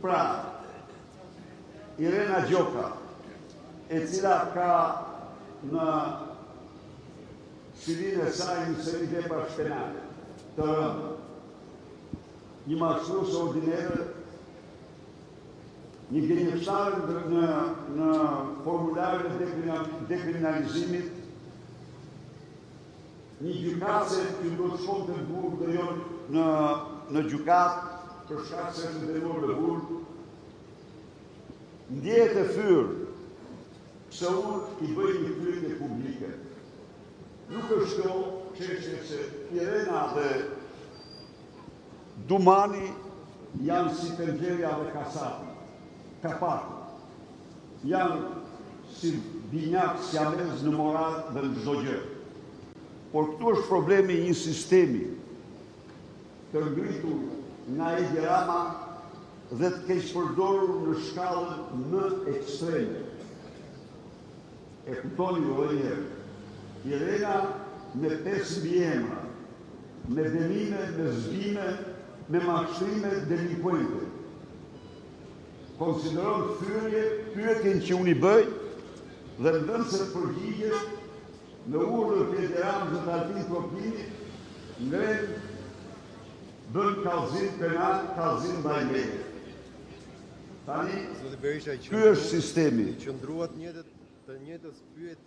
Pra, Irena Gjoka, e cila ka në silinë e saj një seri vepra penale të rëndë, një mashtruese ordinere, një gënjeshtare në formularën e dekriminalizimit, një gjykatëse që do të shkonte të burg dhe jo në gjykatë për shkak se është dënuar në burg. Ndjehet e fyr pse unë I bëj një pyetje publike. Nuk është kjo çështje se Irena dhe Dumani janë si Tenxheria dhe Kasati, Kapati. Janë si binjak siamez në moral dhe në çdo gjë. Por këtu është problemi I një sistemi të ngritur nga Edi Rama dhe të keq përdorur në shkallën më ekstreme. E kuptoni edhe një herë. Irena me 5 mbiemra, me dënime, me zbime, me mashtrime delinkuente. Konsideron pyetjen që unë I bëj dhe ndën se përgjigjet në urdhër të Edi Ramës dhe të Altin Tropini, ngren bën kallëzim penal, kallëzim ndaj meje. Tani, ky është sistemi.